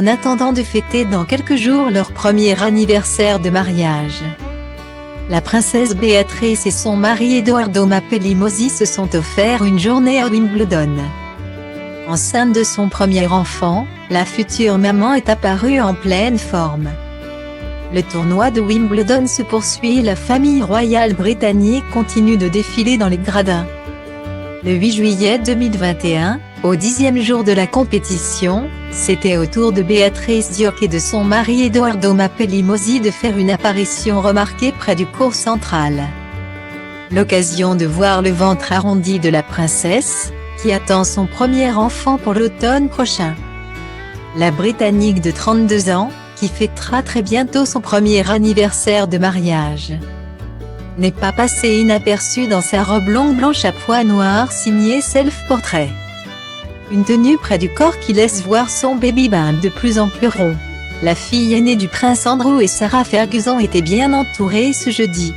en attendant de fêter dans quelques jours leur premier anniversaire de mariage. La princesse Béatrice et son mari Edoardo Mapelli-Mozzi se sont offerts une journée à Wimbledon. Enceinte de son premier enfant, la future maman est apparue en pleine forme. Le tournoi de Wimbledon se poursuit et la famille royale britannique continue de défiler dans les gradins. Le 8 juillet 2021, au 10e jour de la compétition, c'était au tour de Béatrice Dioc et de son mari Edoardo Mapelli-Mozzi de faire une apparition remarquée près du court central. L'occasion de voir le ventre arrondi de la princesse, qui attend son premier enfant pour l'automne prochain. La Britannique de 32 ans, qui fêtera très bientôt son premier anniversaire de mariage, n'est pas passée inaperçue dans sa robe longue blanche à pois noirs signée Self-Portrait. Une tenue près du corps qui laisse voir son baby-bump de plus en plus rond. La fille aînée du prince Andrew et Sarah Ferguson était bien entourée ce jeudi,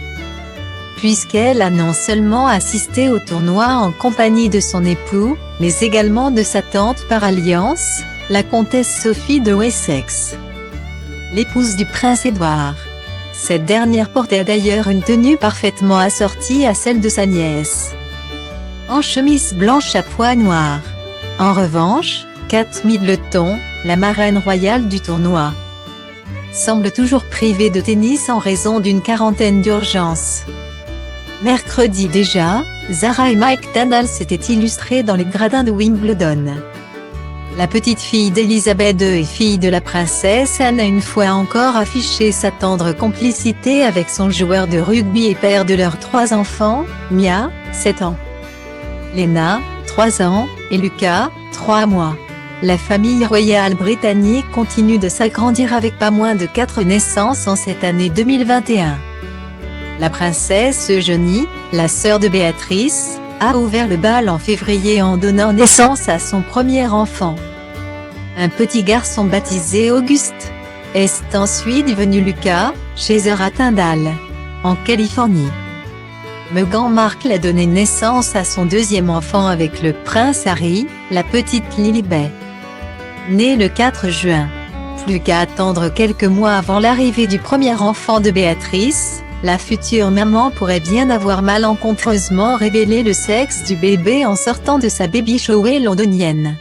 puisqu'elle a non seulement assisté au tournoi en compagnie de son époux, mais également de sa tante par alliance, la comtesse Sophie de Wessex, l'épouse du prince Édouard. Cette dernière portait d'ailleurs une tenue parfaitement assortie à celle de sa nièce, en chemise blanche à pois noirs. En revanche, Kate Middleton, la marraine royale du tournoi, semble toujours privée de tennis en raison d'une quarantaine d'urgence. Mercredi déjà, Zara et Mike Tandal s'étaient illustrés dans les gradins de Wimbledon. La petite fille d'Elisabeth II et fille de la princesse Anne a une fois encore affiché sa tendre complicité avec son joueur de rugby et père de leurs 3 enfants, Mia, 7 ans, Lena, 3 ans, et Lucas, 3 mois. La famille royale britannique continue de s'agrandir avec pas moins de 4 naissances en cette année 2021. La princesse Eugénie, la sœur de Béatrice, a ouvert le bal en février en donnant naissance à son premier enfant, un petit garçon baptisé Auguste. Est ensuite venu Lucas, chez Zara Tindall, en Californie. Meghan Markle a donné naissance à son 2e enfant avec le prince Harry, la petite Lilibet, née le 4 juin. Plus qu'à attendre quelques mois avant l'arrivée du premier enfant de Béatrice, la future maman pourrait bien avoir malencontreusement révélé le sexe du bébé en sortant de sa baby shower londonienne.